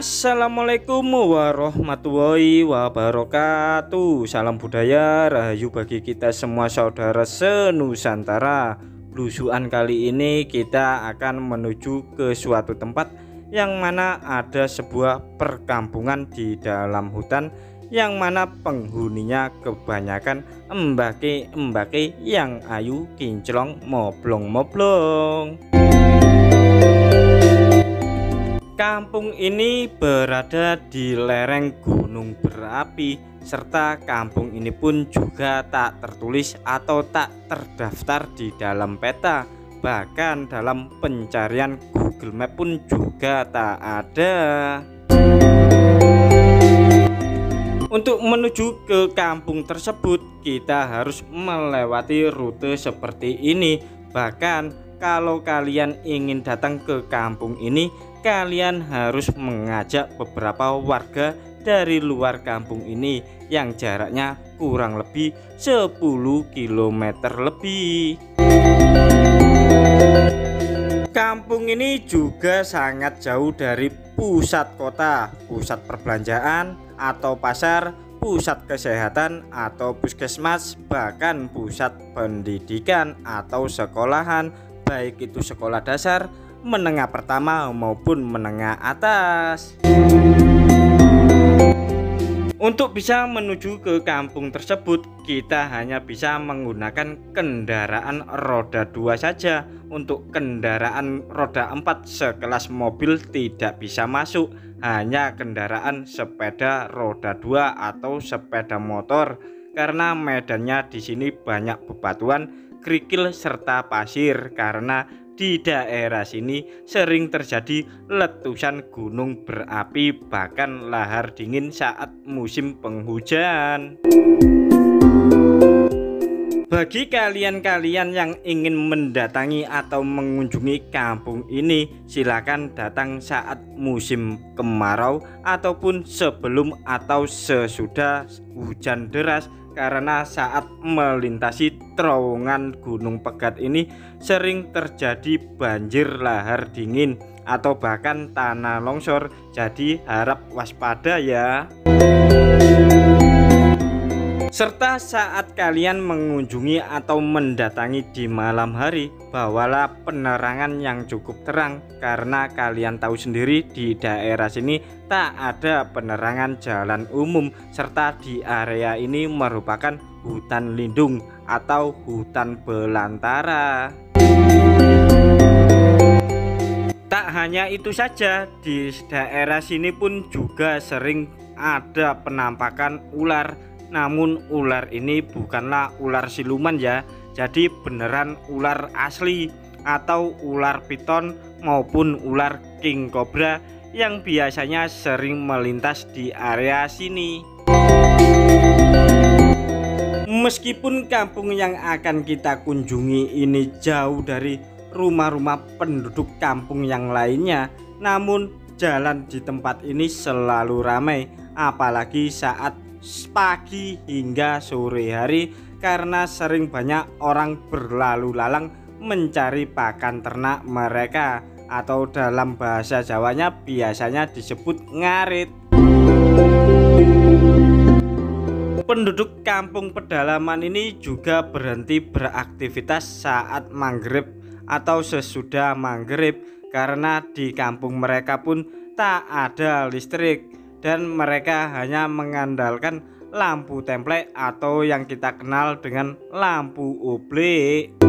Assalamualaikum warahmatullahi wabarakatuh. Salam budaya rahayu bagi kita semua saudara senusantara. Blusukan kali ini kita akan menuju ke suatu tempat yang mana ada sebuah perkampungan di dalam hutan, yang mana penghuninya kebanyakan embake-embake yang ayu kinclong moblong-moblong. Kampung ini berada di lereng gunung berapi, serta kampung ini pun juga tak tertulis atau tak terdaftar di dalam peta. Bahkan dalam pencarian Google Map pun juga tak ada. Untuk menuju ke kampung tersebut, kita harus melewati rute seperti ini. Bahkan kalau kalian ingin datang ke kampung ini, kalian harus mengajak beberapa warga dari luar kampung ini yang jaraknya kurang lebih 10 km lebih. Kampung ini juga sangat jauh dari pusat kota, pusat perbelanjaan atau pasar, pusat kesehatan atau puskesmas, bahkan pusat pendidikan atau sekolahan, baik itu sekolah dasar, menengah pertama maupun menengah atas. Untuk bisa menuju ke kampung tersebut, kita hanya bisa menggunakan kendaraan roda 2 saja. Untuk kendaraan roda 4 sekelas mobil tidak bisa masuk, hanya kendaraan sepeda roda 2 atau sepeda motor, karena medannya di sini banyak bebatuan, kerikil serta pasir, karena di daerah sini sering terjadi letusan gunung berapi, bahkan lahar dingin saat musim penghujan. Bagi kalian-kalian yang ingin mendatangi atau mengunjungi kampung ini, silakan datang saat musim kemarau ataupun sebelum atau sesudah hujan deras, karena saat melintasi terowongan Gunung Pegat ini sering terjadi banjir lahar dingin atau bahkan tanah longsor, jadi harap waspada ya. Serta saat kalian mengunjungi atau mendatangi di malam hari, bawalah penerangan yang cukup terang, karena kalian tahu sendiri di daerah sini tak ada penerangan jalan umum, serta di area ini merupakan hutan lindung atau hutan belantara. Tak hanya itu saja, di daerah sini pun juga sering ada penampakan ular. Namun ular ini bukanlah ular siluman ya, jadi beneran ular asli atau ular piton maupun ular king cobra yang biasanya sering melintas di area sini. Meskipun kampung yang akan kita kunjungi ini jauh dari rumah-rumah penduduk kampung yang lainnya, namun jalan di tempat ini selalu ramai, apalagi saat pagi hingga sore hari, karena sering banyak orang berlalu lalang mencari pakan ternak mereka, atau dalam bahasa Jawanya biasanya disebut ngarit. Penduduk kampung pedalaman ini juga berhenti beraktivitas saat maghrib atau sesudah maghrib, karena di kampung mereka pun tak ada listrik dan mereka hanya mengandalkan lampu templek atau yang kita kenal dengan lampu oblek.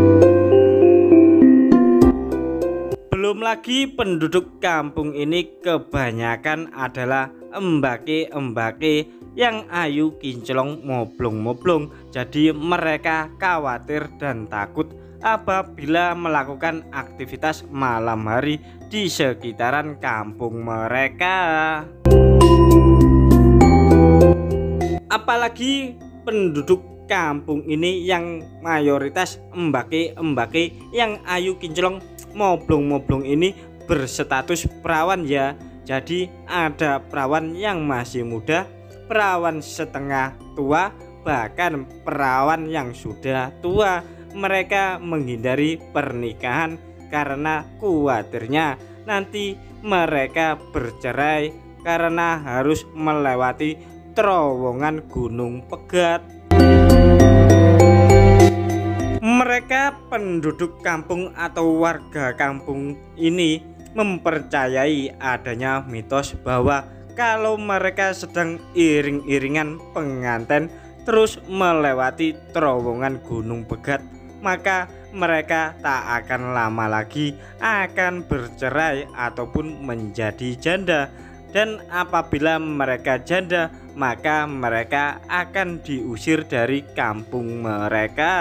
Belum lagi penduduk kampung ini kebanyakan adalah embake-embake yang ayu kinclong moblong-moblong, jadi mereka khawatir dan takut apabila melakukan aktivitas malam hari di sekitaran kampung mereka. Apalagi penduduk kampung ini yang mayoritas embake-embake yang ayu kinclong moblong-moblong ini berstatus perawan ya. Jadi ada perawan yang masih muda, perawan setengah tua, bahkan perawan yang sudah tua. Mereka menghindari pernikahan karena khawatirnya nanti mereka bercerai karena harus melewati terowongan Gunung Pegat. Mereka penduduk kampung atau warga kampung ini mempercayai adanya mitos bahwa kalau mereka sedang iring-iringan pengantin terus melewati terowongan Gunung Pegat, maka mereka tak akan lama lagi akan bercerai ataupun menjadi janda. Dan apabila mereka janda, maka mereka akan diusir dari kampung mereka.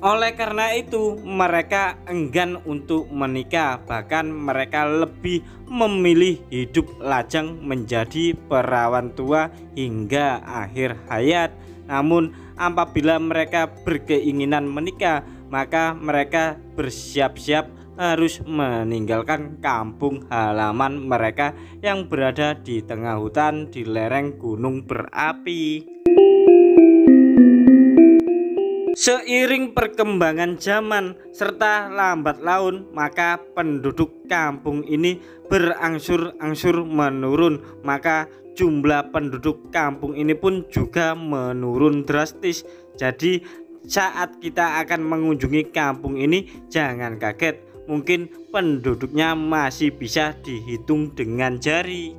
Oleh karena itu, mereka enggan untuk menikah, bahkan mereka lebih memilih hidup lajang menjadi perawan tua hingga akhir hayat. Namun, apabila mereka berkeinginan menikah, maka mereka bersiap-siap harus meninggalkan kampung halaman mereka yang berada di tengah hutan di lereng gunung berapi. Seiring perkembangan zaman serta lambat laun, maka penduduk kampung ini berangsur-angsur menurun. Maka jumlah penduduk kampung ini pun juga menurun drastis. Jadi saat kita akan mengunjungi kampung ini, jangan kaget, mungkin penduduknya masih bisa dihitung dengan jari.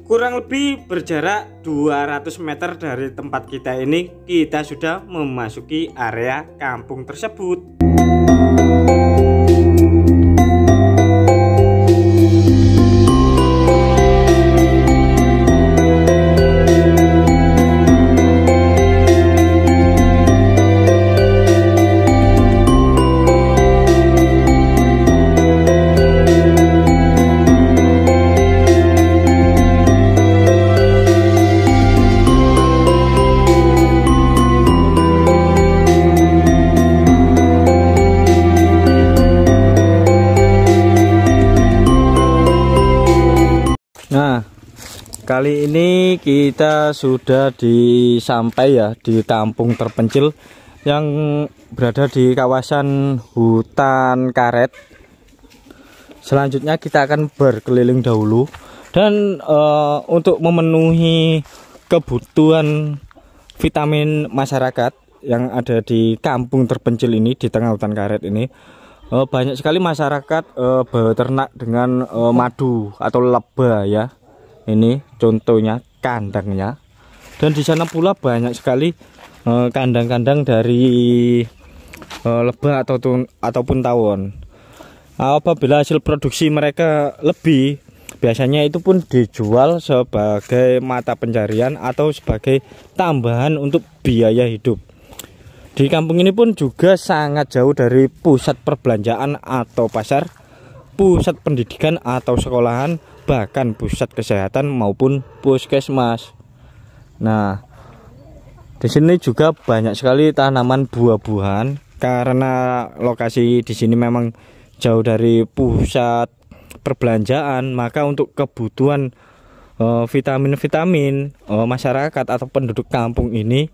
Kurang lebih berjarak 200 meter dari tempat kita ini, kita sudah memasuki area kampung tersebut. Nah, kali ini kita sudah sampai ya di kampung terpencil yang berada di kawasan hutan karet. Selanjutnya kita akan berkeliling dahulu dan untuk memenuhi kebutuhan vitamin masyarakat yang ada di kampung terpencil ini di tengah hutan karet ini, banyak sekali masyarakat beternak dengan madu atau lebah ya. Ini contohnya kandangnya. Dan di sana pula banyak sekali kandang-kandang dari lebah ataupun tawon. Apabila hasil produksi mereka lebih, biasanya itu pun dijual sebagai mata pencarian atau sebagai tambahan untuk biaya hidup. Di kampung ini pun juga sangat jauh dari pusat perbelanjaan atau pasar, pusat pendidikan atau sekolahan, bahkan pusat kesehatan maupun puskesmas. Nah, di sini juga banyak sekali tanaman buah-buahan karena lokasi di sini memang jauh dari pusat perbelanjaan, maka untuk kebutuhan vitamin-vitamin masyarakat atau penduduk kampung ini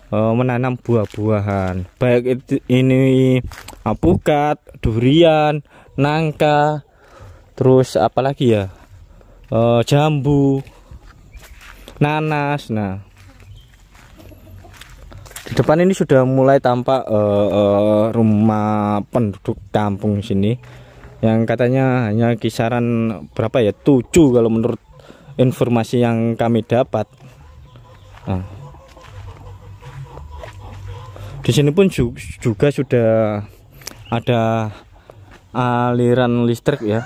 menanam buah-buahan, baik ini alpukat, durian, nangka, terus apalagi ya, jambu, nanas. Nah, di depan ini sudah mulai tampak rumah penduduk kampung sini yang katanya hanya kisaran berapa ya, 7 kalau menurut informasi yang kami dapat. Nah, di sini pun juga sudah ada aliran listrik ya.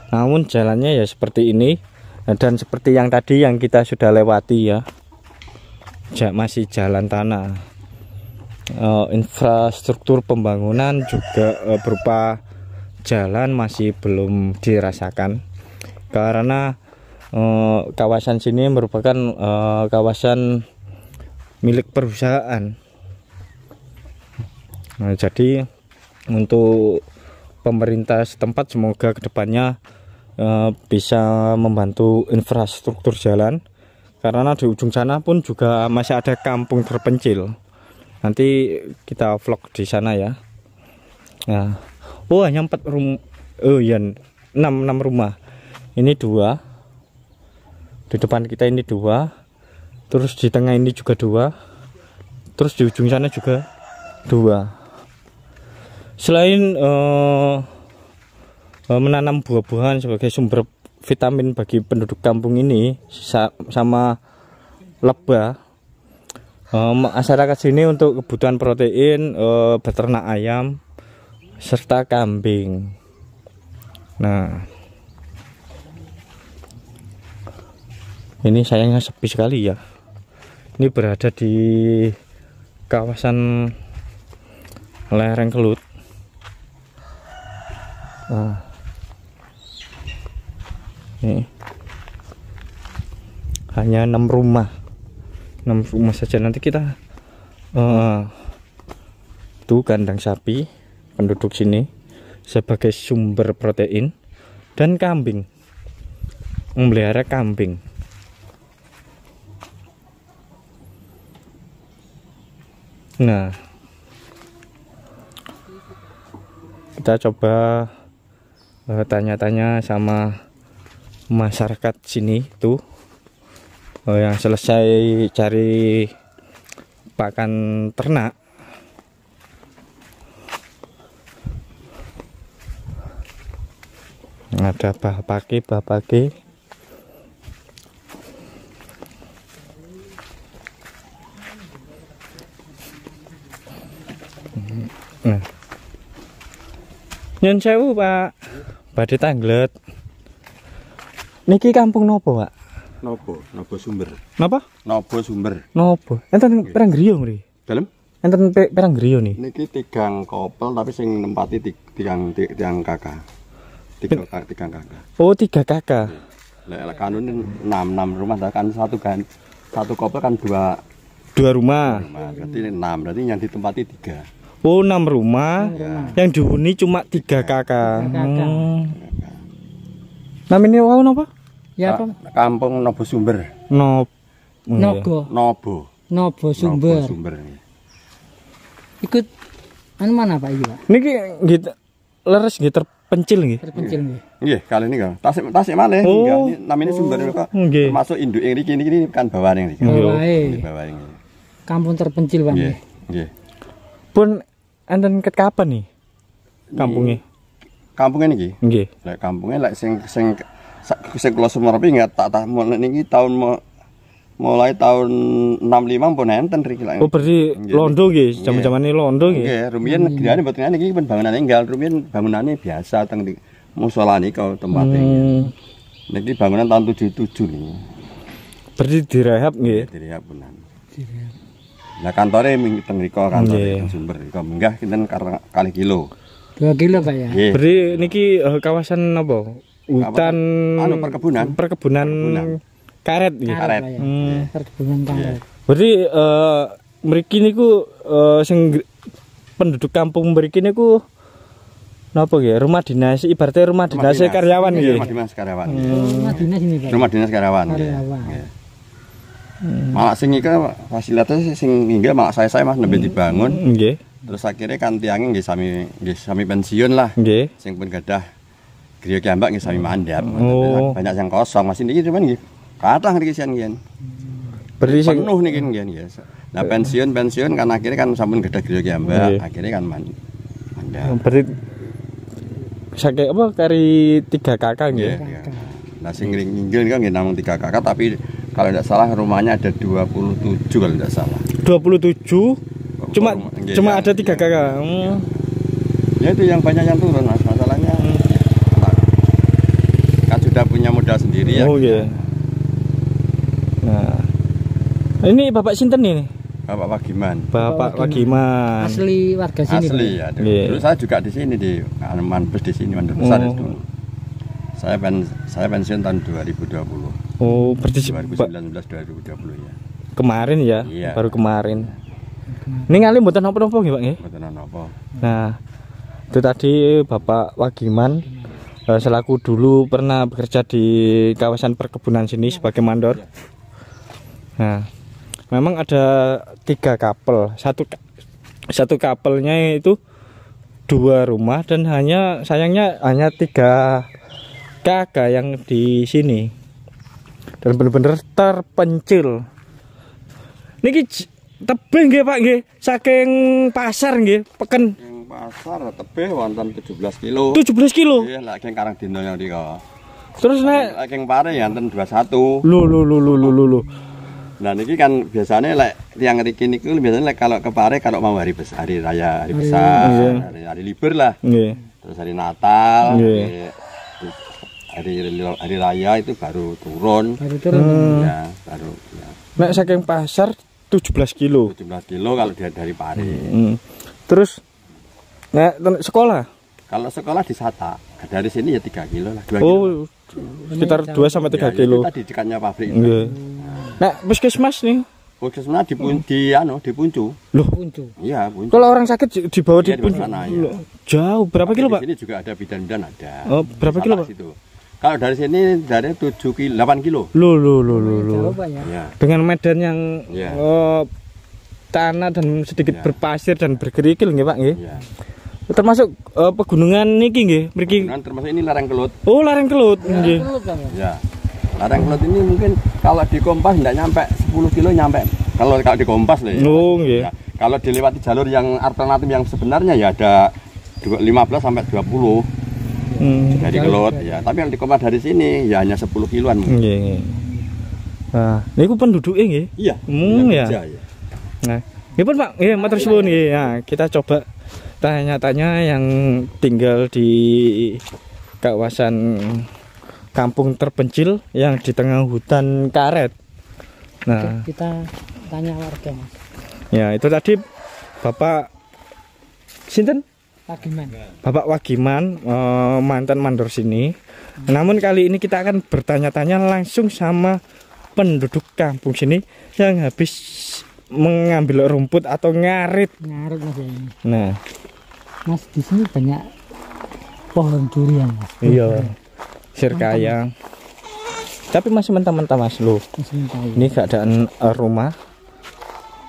Namun jalannya ya seperti ini, dan seperti yang tadi yang kita sudah lewati ya, masih jalan tanah. Infrastruktur pembangunan juga berupa jalan masih belum dirasakan karena kawasan sini merupakan kawasan milik perusahaan. Nah, jadi untuk pemerintah setempat semoga kedepannya bisa membantu infrastruktur jalan, karena di ujung sana pun juga masih ada kampung terpencil. Nanti kita vlog di sana ya. Nah, oh hanya 4 rumah. Oh iya, 6 rumah. Ini 2. Di depan kita ini 2. Terus di tengah ini juga 2. Terus di ujung sana juga 2. Selain menanam buah-buahan sebagai sumber vitamin bagi penduduk kampung ini sama lebah, masyarakat sini untuk kebutuhan protein beternak ayam serta kambing. Nah, ini sayangnya sepi sekali ya. Ini berada di kawasan lereng Kelut. Nah, ini hanya 6 rumah. 6 rumah saja. Nanti kita tuh kandang sapi penduduk sini sebagai sumber protein, dan kambing, memelihara kambing. Nah, kita coba tanya-tanya sama masyarakat sini tuh yang selesai cari pakan ternak. Ada bapake. Nah, nyun sewu Pak, badhe tanglet. Niki kampung nopo Pak? Nopo Sumber. Napa? Nopo Sumber. Nopo? Enten perang griya mriki. Dalem? Enten perang griya nih. Niki 3 kopel tapi sing nempati tiang kakak. 3 kakak. Oh, 3 kakak. Lek kanun 6 rumah kan satu kopel kan 2 rumah. Berarti 6. Berarti yang ditempati 3. Oh, 6 rumah. Ya. Yang dihuni cuma 3 kakak. Namanya wow napa? Ya apa? Kampung Nobo Sumber. Nobo Sumber. Ikut anu mana Pak iki Pak? Niki gitu leres nggih terpencil nggih. Terpencil nggih. Nggih, kali ini kok. Tasik malih nggih. Namanya Sumber kok. Termasuk induk niki kan bawane niki. Bawahe. Kampung terpencil Pak nggih. Nggih. Pun enten ket kapan nih kampungnya? Kampungnya niki. Nggih. Lek kampungnya lek sing kula Sumerpi nggak tak niki tahun mulai tahun 65 pun enten riki lak. Oh, berarti londo nggih, jaman-jamane londo nggih. Nggih, rumiyin griyane mboten niki pun bangunane enggal, rumiyin bangunane biasa teng musala nika tempate. Niki bangunan tahun 77 niki. Berarti direhab nggih. Direhab punan. Lah kantore teng riko kantore Sumber riko munggah kinten kali kilo. 2 kilo Pak ya. Berarti niki kawasan apa? Hutan anu perkebunan karet nggih. Karet. Perkebunan karet. Berarti mriki niku sing penduduk kampung mriki niku napa nggih? Rumah dinas, ibaratnya rumah dinas karyawan nggih. Rumah dinas karyawan. Rumah dinas ini Pak. Rumah dinas karyawan. Malah sing iki fasilitasnya sing nggih malah saya Mas nembe dibangun. Nggih. Terus akhirnya kan tiangnya nggih sami pensiun lah. Nggih. Sing pun gadah griya kiambak nggih sami mandap. Oh. Banyak yang kosong masih niki cuman nggih. Kathah niki sian nggih. Berarti sing penuh niki nggih. Nah pensiun kan akhirnya kan sampun gadah griya kiambak, akhirnya kan mandap. Berarti saking apa kari 3 kakak nggih. Nah sing nginggil kan nggih namung 3 kakak tapi kalau tidak salah rumahnya ada 27 kalau tidak salah. 27 cuma ada 3 kakak. Ya itu yang banyak yang turun Mas. Masalahnya kan sudah punya modal sendiri ya. Oh iya. Nah, ini Bapak sinten nih? Bapak Wagiman. Bapak Wagiman. Asli warga sini. Asli ya. Dulu saya juga di sini di Manbes di sini Manbes besar dulu. Saya pensiun tahun 2020. Oh, berarti 2019 2020 ya. Kemarin ya, iya. Baru kemarin. Ini ngalih mboten napa-napa nggih, Pak nggih? Mboten napa. Nah, itu tadi Bapak Wagiman selaku dulu pernah bekerja di kawasan perkebunan sini sebagai mandor. Nah, memang ada 3 kapel. Satu kapelnya itu 2 rumah dan sayangnya hanya 3 kakak yang di sini dan benar-benar terpencil. Niki tebing nggih Pak nggih, saking pasar nggih, peken. Yang pasar tebih wonten 17 kilo. 17 kilo. Iya, lek yang karang dino yang dika. Terus nek Lek yang pare ya wonten 21. Lho. Nah niki kan biasanya lek yang ngriki niku biasanya lek kalau ke pare kalau mau hari besar, hari raya, hari besar, hari libur lah. nggih. Terus hari Natal, Nggih. hari raya itu baru turun. Baru turun. Ya, baru ya. Nek saking pasar 17 kilo. 17 kilo kalau dari pare. Terus nek sekolah? Kalau sekolah di Sata, dari sini ya 3 kilo lah, 2 kilo. Oh, sekitar 2 sampai 3 kilo. Tadi dekatnya pabrik. Nggih. Nek puskesmas nih. Puskesmas di Puncu. Loh, Puncu. Iya, Puncu. kalau orang sakit dibawa di Iya, Puncu. sana, ya. Jauh berapa kilo, Di Pak? sini juga ada bidan-bidan ada. Oh, berapa kilo, Pak? Situ. Kalau dari sini dari 8 kilo. Loh. Jauh Pak ya. Ya. Dengan medan yang Iya. tanah dan sedikit Iya. berpasir dan berkerikil nggih, Pak nggih. Iya. Termasuk pegunungan niki nggih, mriki. Nah, termasuk ini lereng Kelut. Oh, lereng Kelut nggih. Turun Pak ya. Ya. Lereng Kelut ini mungkin kalau di Kompas enggak nyampe 10 kilo nyampe. Kalau di Kompas loh ya. Oh, nggih. Ya. Kalau dilewati jalur yang alternatif yang sebenarnya ya ada 15 sampai 20 dari Kelut ya. Tapi yang di Kompas dari sini ya hanya 10 kiloan. Nggih. Nah, niku penduduknya nggih. Iya. Ya. Kerja, ya. Nah, nggih pun Pak, nggih matur suwun nggih. Nah, kita coba tanya-tanya yang tinggal di kawasan kampung terpencil yang di tengah hutan karet. Nah, Kita tanya warga Mas. ya itu tadi Bapak sinten? Wagiman. Bapak Wagiman, mantan mandor sini. Namun kali ini kita akan bertanya-tanya langsung sama penduduk kampung sini yang habis mengambil rumput atau ngarit. Ngarit Mas ya ini. Nah, Mas di sini banyak pohon durian Mas. iya, sirkayang. Tapi masih mentah-mentah Mas lo. Masih mentah ya. Ini keadaan rumah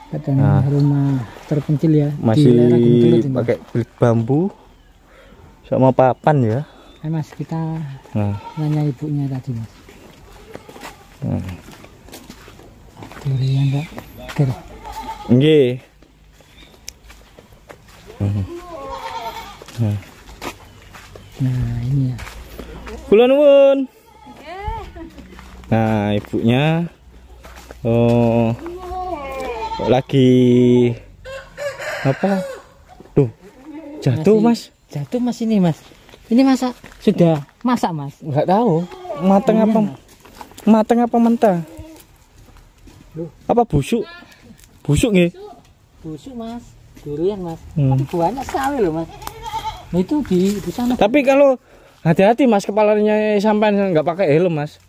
Kadang rumah terpencil ya. masih di daerah Gunung Kelut ini. pakai bilik bambu sama papan ya. Mas kita Nah, nanya ibunya tadi Mas. nah. Durian Pak. Ger. Nggih. Nah ini ya. Kula nuwun. Nah, ibunya lagi apa? Tuh, jatuh Mas. Jatuh Mas ini Mas. Ini masak sudah masak Mas. Enggak tahu mateng Iya, apa Mas. mateng apa mentah. Apa busuk? Busuk nggih. Busuk Mas. Durian Mas. Hmm. Tapi banyak sekali loh Mas. Nah, itu di sana. Tapi kalau hati-hati Mas, kepalanya sampai nggak pakai helm Mas.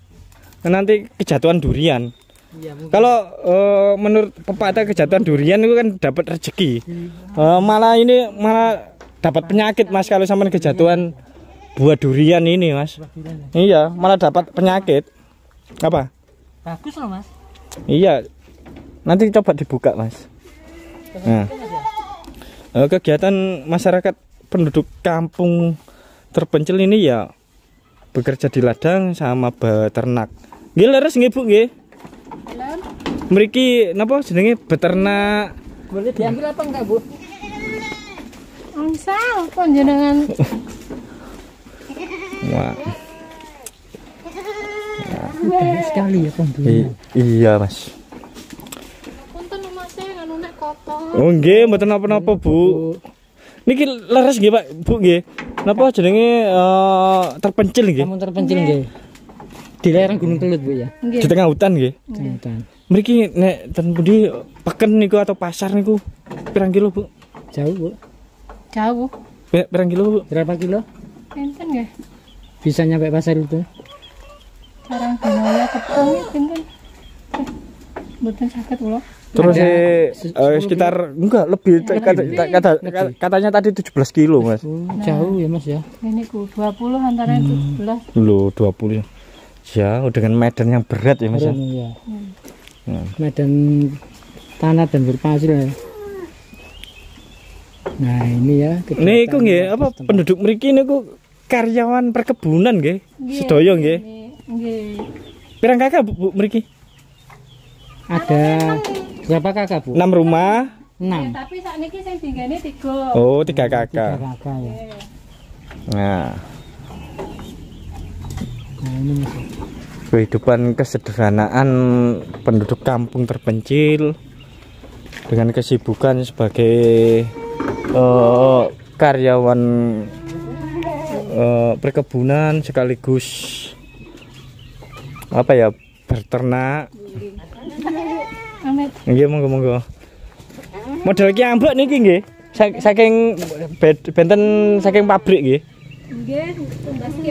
Nanti kejatuhan durian. Iya, mungkin. Kalau menurut pepatah kejatuhan durian itu kan dapat rezeki. Malah dapat penyakit Mas kalau sampai kejatuhan buah durian ini Mas. Durian. Iya, malah dapat penyakit. Apa? Bagus loh Mas. Iya. Nanti coba dibuka Mas. Nah, kegiatan masyarakat penduduk kampung terpencil ini ya bekerja di ladang sama beternak. Nggih leres nggih Bu nggih. Mriki napa jenenge beternak? Boleh diambil apa enggak Bu? Angsal panjenengan Wah, Banyak sekali ya pohon durian. iya Mas. punten Mas nganu nek kotor. Oh nggih mboten napa-napa Bu. Niki leres nggih Pak Bu nggih. Napa jenenge terpencil nggih? Kamu terpencil nggih. Di lereng Gunung Kelut Bu ya. Di tengah hutan nggih. Hutan. Mriki nek ten pundi peken niku atau pasar niku pirang kilo Bu? Jauh Bu. Jauh. Pirang kilo Bu? Berapa kilo? Pinten nggih? Bisa nyampe pasar itu? Barang dinoya tepung pinten? Mboten saged kula. Terus Ada 10 sekitar enggak lebih katanya tadi 17 kilo Mas. Oh, jauh ya Mas ya. Ini ku 20 antara 17. Loh 20 jauh dengan medan yang berat ya Mas ya. Ya. Medan tanah dan berpasir ya. Nah, ini ya. Niku nggih apa penduduk mriki niku karyawan perkebunan nggih. Sedaya nggih. Nggih. Pirang kakak Bu mriki? Ada berapa kakak, Bu? 6 rumah. 6. Tapi sakniki sing dinggene 3. Oh, 3 Tiga kakak. kakak ya. Nah, Nah, ini Mas. kehidupan kesederhanaan penduduk kampung terpencil dengan kesibukan sebagai karyawan perkebunan sekaligus apa ya, berternak. Amet. Nggih, monggo. Model ki ambek niki nggih. Saking benten saking pabrik nggih. Nggih, tumbas ki.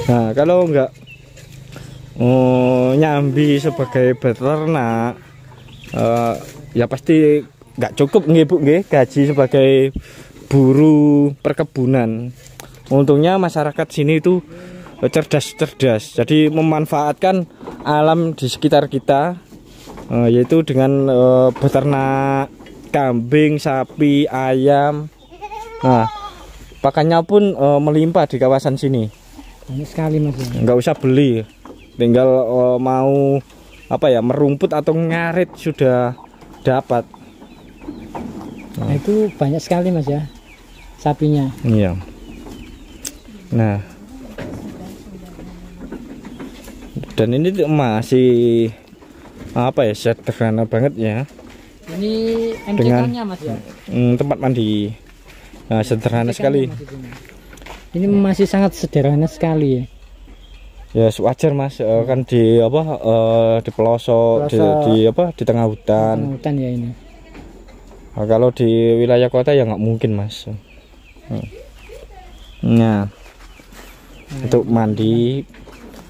Nah, kalau enggak nyambi sebagai beternak, ya pasti enggak cukup nggih Bu nggih gaji sebagai buruh perkebunan. Untungnya masyarakat sini itu cerdas, jadi memanfaatkan alam di sekitar kita, yaitu dengan beternak kambing, sapi, ayam. Nah, pakannya pun melimpah di kawasan sini. Banyak sekali Mas. Nggak usah beli, tinggal mau apa ya, merumput atau ngarit sudah dapat. Nah, itu banyak sekali Mas ya, sapinya. Iya. Nah, dan ini masih apa ya, sederhana banget ya. Ini Dengan MCK-nya Mas ya. Tempat mandi. Nah, sederhana sekali. Ini masih sangat sederhana sekali ya. Ya wajar Mas, kan di apa, di pelosok, di apa, di tengah hutan. Hutan ya ini. Nah, kalau di wilayah kota ya nggak mungkin Mas. Nah, untuk mandi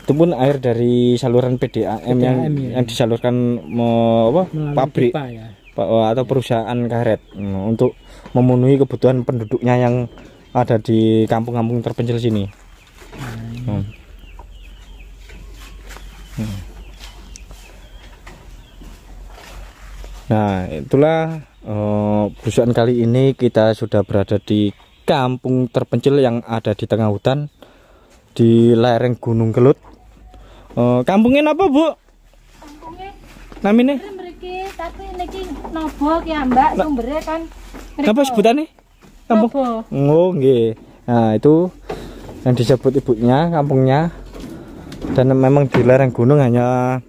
itu pun air dari saluran PDAM yang disalurkan pabrik pipa, ya. Atau perusahaan karet untuk memenuhi kebutuhan penduduknya yang ada di kampung-kampung terpencil sini. Nah, itulah busukan kali ini kita sudah berada di kampung terpencil yang ada di tengah hutan di lereng Gunung Kelut. Kampungnya apa Bu? Kampungnya Namanya? mriki, tapi niki nobo ki Mbak, sumbernya kan. Apa sebutannya? Kampung? Nobo. Oh, nggih. Nah, itu yang disebut ibunya, kampungnya. Dan memang di lereng gunung hanya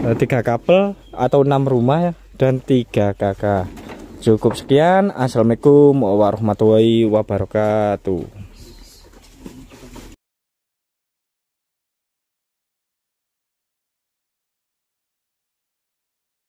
3 kapel atau 6 rumah dan 3 kakak. Cukup sekian. Assalamualaikum warahmatullahi wabarakatuh.